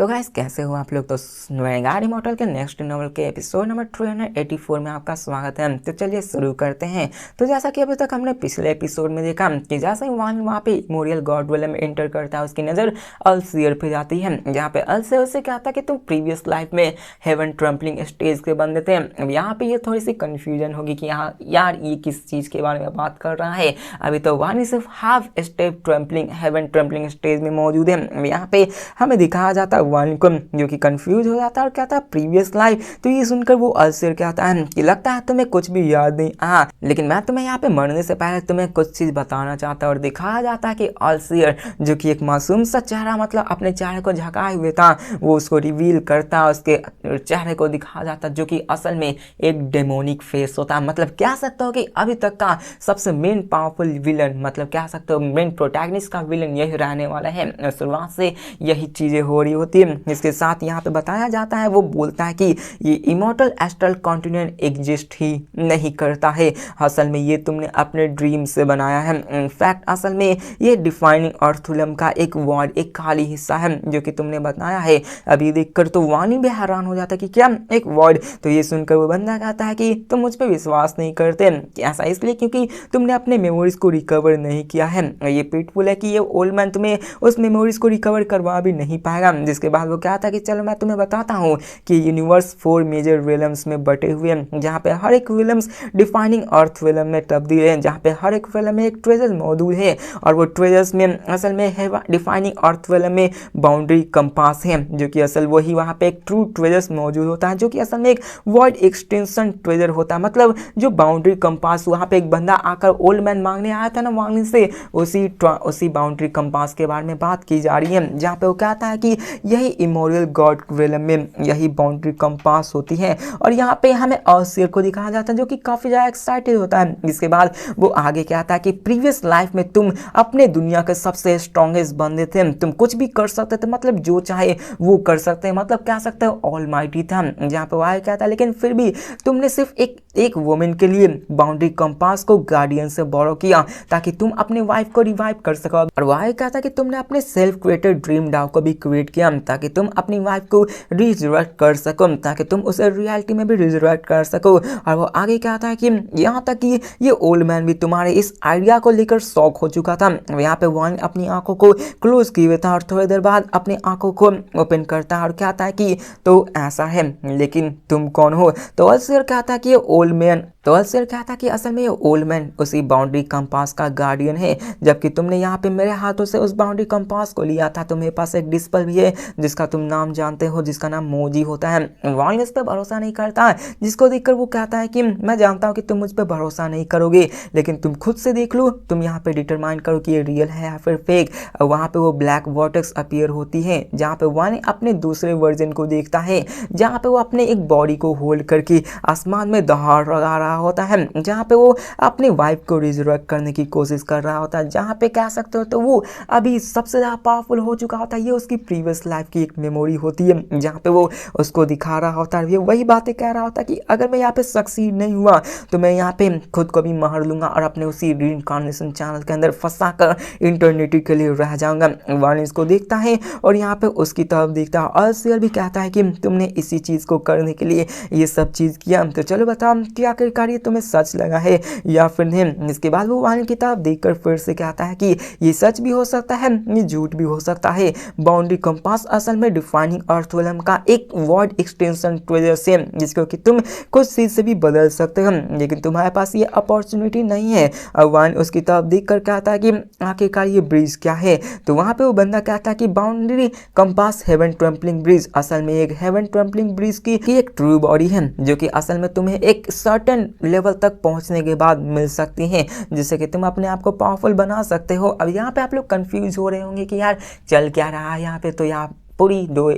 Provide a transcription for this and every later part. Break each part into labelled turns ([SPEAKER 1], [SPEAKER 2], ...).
[SPEAKER 1] तो गाइस कैसे हो आप लोग। तो वेंगार्ड इमॉर्टल के नेक्स्ट नॉवल के एपिसोड नंबर 384 में आपका स्वागत है। तो चलिए शुरू करते हैं। तो जैसा कि अभी तक हमने पिछले एपिसोड में देखा कि जैसे ही वान वहाँ पे इमोरियल गॉड वेलम में एंटर करता है, उसकी नज़र अल्सियर पे जाती है, जहाँ पे अल्सियर उससे कहता है कि तुम प्रीवियस लाइफ में हेवन ट्रम्पलिंग स्टेज के बंदे थे। अब यहाँ पे ये थोड़ी सी कन्फ्यूजन होगी कि यहाँ यार ये किस चीज़ के बारे में बात कर रहा है। अभी तो वानी सिर्फ हाफ स्टेप ट्रम्पलिंग हेवन ट्रम्पलिंग स्टेज में मौजूद है। यहाँ पे हमें दिखाया जाता है वानी को, जो कि कंफ्यूज हो जाता है और कहता है प्रीवियस लाइफ। तो ये सुनकर वो अल्सियर कहता है कि लगता है तुम्हें कुछ भी याद नहीं आ, लेकिन मैं तुम्हें यहाँ पे मरने से पहले तुम्हें कुछ चीज बताना चाहता हूँ। और दिखाया जाता है कि अल्सियर जो कि एक मासूम सा चेहरा, मतलब अपने चेहरे को झकाए हुए था, वो उसको रिवील करता है, उसके चेहरे को दिखाया जाता है जो कि असल में एक डेमोनिक फेस होता है। मतलब कह सकते हो कि अभी तक का सबसे मेन पावरफुल विलन, मतलब कह सकते हो मेन प्रोटैगनिस्ट का विलन यही रहने वाला है। शुरुआत से यही चीजें हो रही होती है। इसके साथ यहाँ पे बताया जाता है, वो बोलता है कि ये इमॉर्टल एस्ट्रल कॉन्टिनेंट एग्जिस्ट ही नहीं करता है, असल में ये तुमने अपने ड्रीम से बनाया है। इनफैक्ट असल में ये डिफाइनिंग अर्थुलम का एक वॉर्ड, एक खाली हिस्सा है जो कि तुमने बताया है। अभी देखकर तो वानी भी हैरान हो जाता है कि क्या एक वॉर्ड। तो ये सुनकर वो बंदा कहता है कि तुम मुझ पर विश्वास नहीं करते, ऐसा इसलिए क्योंकि तुमने अपने मेमोरीज को रिकवर नहीं किया है। ये पिटफुल है कि ये ओल्ड मैन तुम्हें उस मेमोरीज को रिकवर करवा भी नहीं पाएगा। जिसके बाद वो कहता है कि चलो मैं तुम्हें बताता हूँ कि यूनिवर्स 4 मेजर रिलम्स में बटे हुए हैं, जहाँ पे हर एक रिलम्स डिफाइनिंग अर्थ रिलम में तब्दील है, जहाँ पे हर एक रिलम में एक ट्रेजर मौजूद है। और वो ट्रेजर्स में असल में है डिफाइनिंग अर्थ रिलम में बाउंड्री कंपास है, जो कि असल वही वहाँ पे एक ट्रू ट्रेजर्स मौजूद होता है, जो कि असल में एक वर्ड एक्सटेंशन ट्रेजर होता है। मतलब जो बाउंड्री कंपास वहाँ पे एक बंदा आकर ओल्ड मैन मांगने आया था ना वांगलिन से, उसी बाउंड्री कंपास के बारे में बात की जा रही है, जहाँ पे वो कहता है कि यही इमोरियल गॉड रिलम में यही बाउंड्री कंपास होती है। और यहाँ पे हमें अल्सियर को दिखाया जाता है जो कि काफी ज्यादा एक्साइटेड होता है। इसके बाद वो आगे कहता है कि प्रीवियस लाइफ में तुम अपने दुनिया के सबसे स्ट्रॉन्गेस्ट बंदे थे, तुम कुछ भी कर सकते थे, मतलब जो चाहे वो कर सकते हैं, मतलब कह सकते हो ऑलमाइटी था। जहाँ पे वो आगे कहता है लेकिन फिर भी तुमने सिर्फ एक वुमेन के लिए बाउंड्री कंपास को गार्डियन से बोरो किया ताकि तुम अपने वाइफ को रिवाइव कर सको। और वो आगे कहता है कि तुमने अपने सेल्फ क्रिएटेड ड्रीम डाव को भी क्रिएट किया ताकि तुम अपनी वाइफ को रिजरेक्ट कर सको, ताकि तुम उसे रियलिटी में भी रिजरेक्ट कर सको। और वो आगे कहता है कि यहाँ तक कि ये ओल्ड मैन भी तुम्हारे इस आइडिया को लेकर शॉक हो चुका था। यहाँ पे वान अपनी आंखों को क्लोज किए हुए था और थोड़ी देर बाद अपनी आंखों को ओपन करता है और कहता है कि तो ऐसा है, लेकिन तुम कौन हो। तो अल्सियर कहता है कि ये ओल्ड मैन कहता कि असल में ये ओल्ड मैन उसी बाउंड्री कंपास का गार्डियन है, जबकि तुमने यहाँ पे मेरे हाथों से उस बाउंड्री कंपास को लिया था। तो मेरे पास एक डिस्पल भी है जिसका तुम नाम जानते हो, जिसका नाम मोजी होता है। वान इस पे भरोसा नहीं करता है, जिसको देखकर वो कहता है कि मैं जानता हूँ कि तुम मुझ पे भरोसा नहीं करोगे, लेकिन तुम खुद से देख लो, तुम यहाँ पे डिटरमाइन करो कि ये रियल है या फिर फेक। वहाँ पे वो ब्लैक वॉर्टेक्स अपीयर होती है, जहाँ पे वान अपने दूसरे वर्जन को देखता है, जहाँ पे वो अपने एक बॉडी को होल्ड करके आसमान में दहाड़ लगा रहा होता है, जहाँ पे वो अपनी वाइफ को रिजरेक्ट करने की कोशिश कर रहा होता है। जहाँ पे कह सकते हो तो वो अभी सबसे ज़्यादा पावरफुल हो चुका होता है। ये उसकी प्रीवियस लाइफ की एक मेमोरी होती है, जहाँ पे वो उसको दिखा रहा होता है, ये वही बातें कह रहा होता है कि अगर मैं यहाँ पे सक्सीड नहीं हुआ तो मैं यहाँ पे खुद को भी मार लूंगा और अपने उसी रीइंकार्नेशन चैनल के अंदर फंसा कर इंटरनेटी के लिए रह जाऊंगा। वान इसको देखता है और यहाँ पे उसकी तरफ देखता है। अल्सियर भी कहता है कि तुमने इसी चीज़ को करने के लिए ये सब चीज़ किया, तो चलो बताओ कि आखिरकार ये तुम्हें सच लगा है या फिर नहीं। इसके बाद वो वान की तरफ देखकर फिर से कहता है कि ये सच भी हो सकता है, ये झूठ भी हो सकता है। बाउंड्री कंपास असल में डिफाइनिंग अर्थ रिलम का एक वर्ड एक्सटेंशन ट्रेजर से, जिसको कि तुम कुछ चीज से भी बदल सकते हो, लेकिन तुम्हारे पास ये अपॉर्चुनिटी नहीं है। और वान उसकी तरफ देखकर कहता है कि आखिरकार ये ब्रिज क्या है। तो वहां पे वो बंदा कहता है कि बाउंड्री कंपास हेवन ट्रम्पलिंग ब्रिज असल में एक हेवन ट्रम्पलिंग ब्रिज की एक ट्रू बॉडी है, जो कि असल में तुम्हें एक सर्टेन लेवल तक पहुंचने के बाद मिल सकती है, जिससे कि तुम अपने आप को पावरफुल बना सकते हो। अब यहाँ पे आप लोग कंफ्यूज हो रहे होंगे कि यार चल क्या रहा है यहाँ पे। तो यहाँ पूरी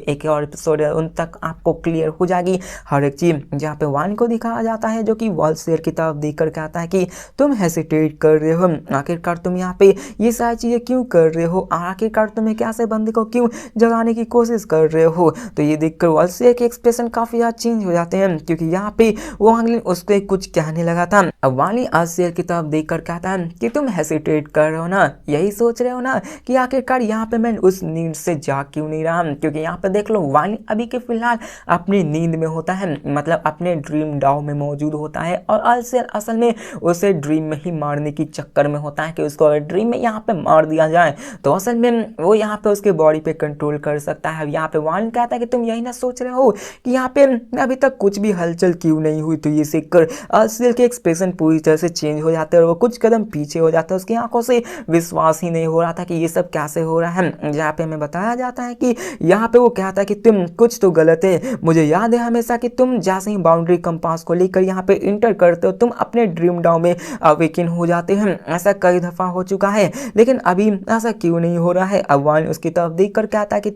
[SPEAKER 1] एक और एपिसोड है, उन तक आपको क्लियर हो जाएगी हर एक चीज। जहाँ पे वान को दिखाया जाता है जो कि अल्सियर की तरफ देखकर कहता है कि तुम हेसिटेट कर रहे हो, आखिरकार तुम यहाँ पे ये सारी चीजें क्यों कर रहे हो, आखिरकार तुम्हें कैसे बंदे को क्यों जगाने की कोशिश कर रहे हो। तो ये देखकर अल्सियर के एक्सप्रेशन काफी ज्यादा चेंज हो जाते हैं, क्योंकि यहाँ पे वांगलिन उसको कुछ कहने लगा था। अब वांगलिन अल्सियर की तरफ देखकर कहता है कि तुम हेसिटेट कर रहे हो ना, यही सोच रहे हो ना कि आखिरकार यहाँ पे मैं उस नीड से जाग क्यों नहीं रहा, क्योंकि यहाँ पे देख लो वानी अभी के फिलहाल अपनी नींद में होता है, मतलब अपने ड्रीम डाउ में मौजूद होता है और असल में उसे ड्रीम में ही मारने की चक्कर में होता है कि उसको अगर ड्रीम में यहाँ पे मार दिया जाए तो असल में वो यहाँ पे उसके बॉडी पे कंट्रोल कर सकता है। यहाँ पे वानी कहता है कि तुम यही ना सोच रहे हो कि यहाँ पे अभी तक कुछ भी हलचल क्यों नहीं हुई। तो ये सीखकर अर्सियल के एक्सप्रेशन पूरी तरह से चेंज हो जाते हैं और वो कुछ कदम पीछे हो जाता है। उसकी आंखों से विश्वास ही नहीं हो रहा था कि ये सब कैसे हो रहा है। जहाँ पे हमें बताया जाता है कि यहाँ पे वो कहता है कि तुम कुछ तो गलत है। मुझे याद है हमेशा कि तुम जैसे ही बाउंड्री कंपास को लेकर यहाँ पे इंटर करते हो तुम अपने ड्रीम डाउ में अवेकन हो जाते हैं। ऐसा कई दफा हो चुका है लेकिन अभी ऐसा क्यों नहीं हो रहा है। अब वानी उसकी तरफ देख कर कहता है कि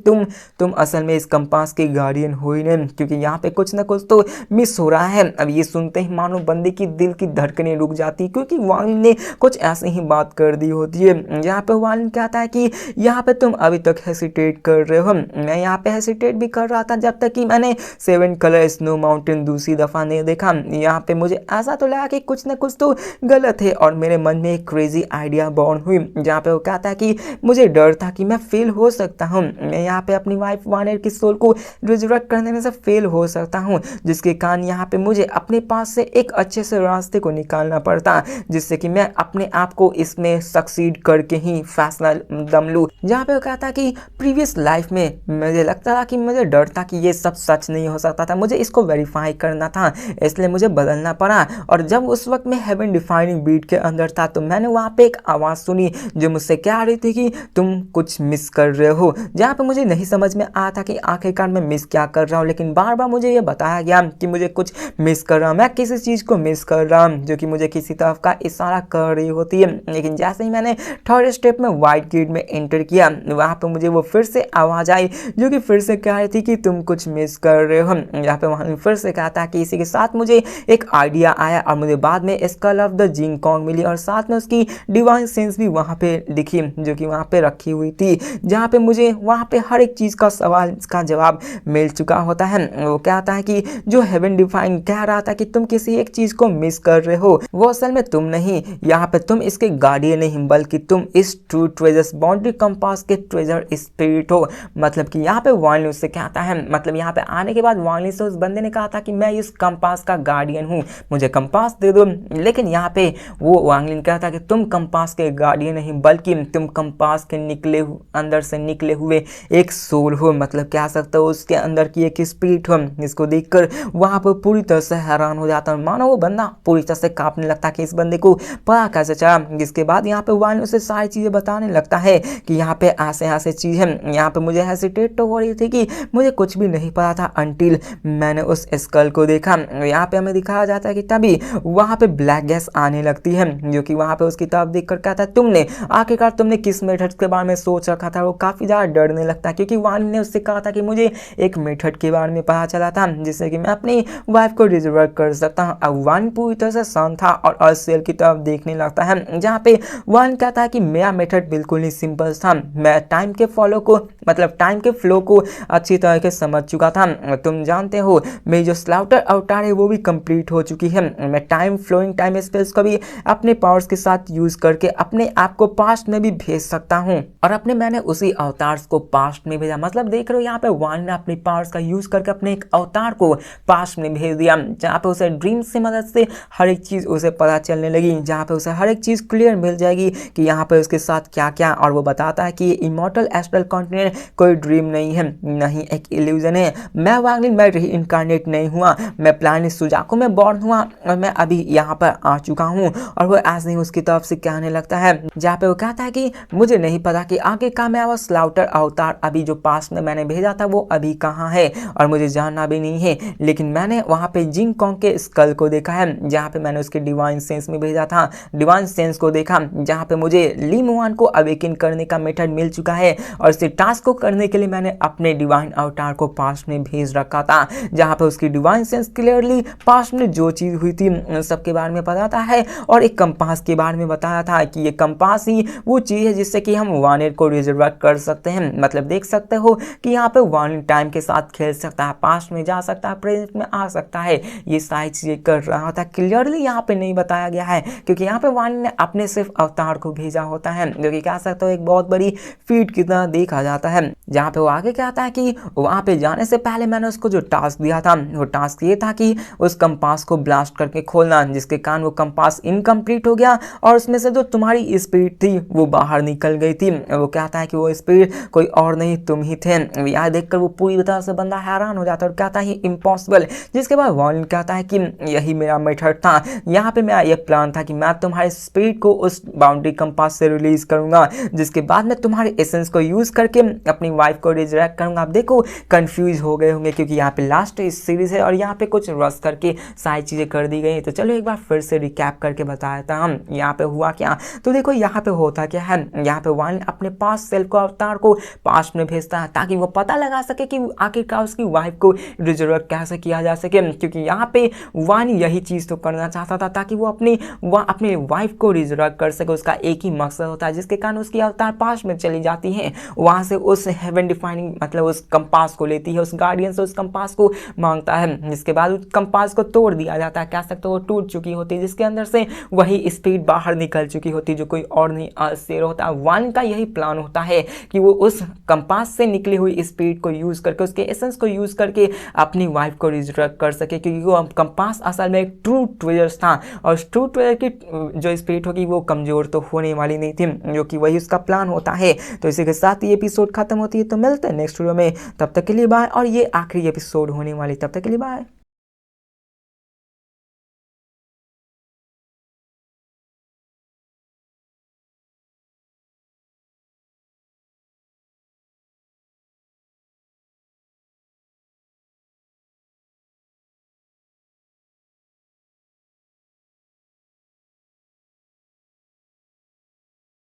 [SPEAKER 1] तुम असल में इस कंपास के गार्डियन हो ही नहीं, क्योंकि यहाँ पे कुछ ना कुछ तो मिस हो रहा है। अब ये सुनते ही मानो बंदे की दिल की धड़कनें रुक जाती है, क्योंकि वानी ने कुछ ऐसे ही बात कर दी होती है। यहाँ पे वानी कहता है कि यहाँ पे तुम अभी तक हेसिटेट कर रहे हो। मैं यहाँ पे हेसिटेट भी कर रहा था जब तक कि मैंने 7 कलर स्नो माउंटेन दूसरी दफा नहीं देखा। यहाँ पे मुझे ऐसा तो लगा कि कुछ ना कुछ तो गलत है और मेरे मन में एक क्रेजी आइडिया बॉर्न हुई। जहाँ पे वो कहता है कि मुझे डर था कि मैं फेल हो सकता हूँ, मैं यहाँ पे अपनी वाइफ वानर की सोल को रिजरेक्ट करने में से फेल हो सकता हूँ, जिसके कारण यहाँ पे मुझे अपने पास से एक अच्छे से रास्ते को निकालना पड़ता जिससे कि मैं अपने आप को इसमें सक्सीड करके ही फैसला दम लूँ। जहाँ पे वो कहता कि प्रीवियस लाइफ में मुझे लगता था कि मुझे डर था कि ये सब सच नहीं हो सकता था, मुझे इसको वेरीफाई करना था, इसलिए मुझे बदलना पड़ा। और जब उस वक्त मैं हेवन डिफाइनिंग बीट के अंदर था तो मैंने वहाँ पे एक आवाज़ सुनी जो मुझसे कह रही थी कि तुम कुछ मिस कर रहे हो। जहाँ पे मुझे नहीं समझ में आया था कि आखिरकार मैं मिस क्या कर रहा हूँ, लेकिन बार बार मुझे ये बताया गया कि मुझे कुछ मिस कर रहा हूँ, मैं किसी चीज़ को मिस कर रहा हूँ जो कि मुझे किसी तरफ का इशारा कर रही होती है। लेकिन जैसे ही मैंने थर्ड स्टेप में वाइट गेट में एंटर किया वहाँ पे मुझे वो फिर से आवाज़ आई जो कि फिर से कह रही थी कि तुम कुछ मिस कर रहे हो। यहाँ पे वहाँ फिर से कहता है कि इसी के साथ मुझे एक आइडिया आया और मुझे बाद में skull of the King Kong मिली और साथ में उसकी डिवाइन सेंस भी वहाँ पे दिखी जो कि वहाँ पे रखी हुई थी, जहाँ पे मुझे वहाँ पे हर एक चीज़ का सवाल का जवाब मिल चुका होता है। वो कहता है कि जो हेवन डिफाइन कह रहा था कि तुम किसी एक चीज़ को मिस कर रहे हो वो असल में तुम नहीं, यहाँ पे तुम इसके गार्डियन नहीं बल्कि तुम इस ट्रू ट्रेजर्स बाउंड्री कंपास के ट्रेजर स्पिरिट हो। मतलब कि यहाँ पे वानी उससे कहता है, मतलब यहाँ पे आने के बाद वानी से उस बंदे ने कहा था कि मैं इस कंपास का गार्डियन हूँ, मुझे कंपास दे दो। लेकिन यहाँ पे वो वांगलिन कहता कि तुम कंपास के गार्डियन नहीं बल्कि तुम कंपास के अंदर से निकले हुए एक सोल हो। मतलब कह सकते हो उसके अंदर की एक स्पिरिट हो। इसको देखकर वहाँ पर पूरी तरह से हैरान हो जाता है, मानो वो बंदा पूरी तरह से कांपने लगता है कि इस बंदे को पता कैसे चला। जिसके बाद यहाँ पे वानी उसे सारी चीज़ें बताने लगता है कि यहाँ पे ऐसे ऐसे चीज़ है। यहाँ पे मुझे हेसिटेट तो हो रही थी कि मुझे कुछ भी नहीं पता था अंटिल मैंने उस स्कल को देखा। यहाँ पे हमें दिखाया जाता है कि तभी वहाँ पे ब्लैक गैस आने लगती है जो कि वहाँ पे उसकी तरफ देख कर कहता है तुमने आखिरकार तुमने किस मेथड के बारे में सोच रखा था। वो काफ़ी ज़्यादा डरने लगता है क्योंकि वानी ने उससे कहा था कि मुझे एक मेथड के बारे में पता चला था जिससे कि मैं अपनी वाइफ को रिजर्व कर सकता हूँ। अब वानी पूरी तरह से शांत था और अर्सियल की तरफ देखने लगता है, जहाँ पे वानी कहता है कि मेरा मेथड बिल्कुल ही सिंपल था, मैं टाइम के टाइम के फ्लो को अच्छी तरह से समझ चुका था। तुम जानते हो मेरी जो स्लाउटर अवतार है वो भी कंप्लीट हो चुकी है, मैं टाइम फ्लोइंग टाइम स्पेस को भी अपने पावर्स के साथ यूज करके अपने आप को पास्ट में भी भेज सकता हूँ और मैंने उसी अवतार को पास्ट में भेजा। मतलब देख रहे हो यहाँ पे वानी ने अपनी पावर्स का यूज करके अपने एक अवतार को पास्ट में भेज दिया, जहाँ पे उसे ड्रीम से मदद से हर एक चीज उसे पता चलने लगी, जहाँ पे उसे हर एक चीज क्लियर मिल जाएगी कि यहाँ पे उसके साथ क्या क्या। और वो बताता है कि ये इमॉर्टल एस्ट्रल कॉन्टिनेंट कोई ड्रीम नहीं है, नहीं एक इल्यूजन है। मैं वांगलिन मैं री इनकारनेट नहीं हुआ, मैं प्लैनेट सुजाको में बॉर्न हुआ और मैं अभी यहाँ पर आ चुका हूँ। और वो ऐसे ही उसकी तरफ से कहने लगता है, जहाँ पे वो कहता है कि मुझे नहीं पता कि आगे का मैं वो स्लाउटर अवतार अभी जो पास में मैंने भेजा था वो अभी कहाँ है और मुझे जानना भी नहीं है, लेकिन मैंने वहाँ पे जिंग कॉन्ग के स्कल को देखा है जहाँ पे मैंने उसके डिवाइन सेंस में भेजा था, डिवाइन सेंस को देखा जहाँ पे मुझे ली मुआन को अवेकन करने का मेथड मिल चुका है और इस टास्क को करने के लिए मैंने अपने डिवाइन अवतार को पास्ट में भेज रखा था, जहाँ पे उसकी डिवाइन सेंस क्लियरली पास्ट में जो चीज हुई थी सबके बारे में बताता है और एक कंपास के बारे में बताया था कि ये कंपास ही वो चीज है जिससे कि हम वानिर को रिजर्व कर सकते हैं। मतलब देख सकते हो कि यहाँ पे वानिर टाइम के साथ खेल सकता है, पास्ट में जा सकता है, प्रेजेंट में आ सकता है, ये सारी चीजें कर रहा होता है। क्लियरली यहाँ पे नहीं बताया गया है क्योंकि यहाँ पे वानिर ने अपने सिर्फ अवतार को भेजा होता है जो कि कह सकते हो एक बहुत बड़ी फीट की तरह देखा जाता है। जहाँ पे वो आगे कहता है कि वहाँ पे जाने से पहले मैंने उसको जो टास्क दिया था वो टास्क ये था कि उस कंपास को ब्लास्ट करके खोलना, जिसके कारण वो कंपास इनकम्प्लीट हो गया और उसमें से जो तुम्हारी स्पीड थी वो बाहर निकल गई थी। वो कहता है कि वो स्पीड कोई और नहीं तुम ही थे। यह देखकर वो पूरी तरह से बंदा हैरान हो जाता है और कहता है इम्पॉसिबल। जिसके बाद वॉर्न कहता है कि यही मेरा मेथड था, यहाँ पे मेरा ये प्लान था कि मैं तुम्हारे स्पीड को उस बाउंड्री कंपास से रिलीज करूंगा, जिसके बाद मैं तुम्हारे एसेंस को यूज करके अपनी वाइफ को रिजरेक्ट करूंगा। आप देखो कंफ्यूज हो गए होंगे क्योंकि यहाँ पे लास्ट इस सीरीज है और यहाँ पे कुछ रश करके सारी चीजें कर दी गई। तो चलो एक बार फिर से रिकैप करके बताया था हम यहाँ पे हुआ क्या। तो देखो यहाँ पे होता क्या है, यहाँ पे वान अपने पास सेल्फ को अवतार को पास्ट में भेजता है ताकि वो पता लगा सके कि आखिरकार उसकी वाइफ को रिजरेक्ट कैसे किया जा सके, क्योंकि यहाँ पे वान यही चीज तो करना चाहता था ताकि वो अपनी वाइफ को रिजरेक्ट कर सके। उसका एक ही मकसद होता है जिसके कारण उसकी अवतार पास्ट में चली जाती है, वहां से उस हेवन डिफाइनिंग मतलब उस कंपास को लेती है, उस गार्डियन से उस कंपास को मांगता है, जिसके बाद उस कंपास को तोड़ दिया जाता है, कह सकते हो टूट चुकी होती है, जिसके अंदर से वही स्पीड बाहर निकल चुकी होती जो कोई और नहीं शेर होता है। वन का यही प्लान होता है कि वो उस कंपास से निकली हुई स्पीड को यूज करके उसके एसेंस को यूज करके अपनी वाइफ को रिजरेक्ट कर सके, क्योंकि वो कंपास असल में एक ट्रू ट्रेजर था और ट्रू ट्रेजर की जो स्पीड होगी वो कमजोर तो होने वाली नहीं थी, जो कि वही उसका प्लान होता है। तो इसी के साथ ये एपिसोड खत्म होती है, तो मिलते हैं नेक्स्ट वीडियो में, तब तक के लिए बाय। और ये आखिरी एपिसोड होने वाली, तब तक के लिए बाय।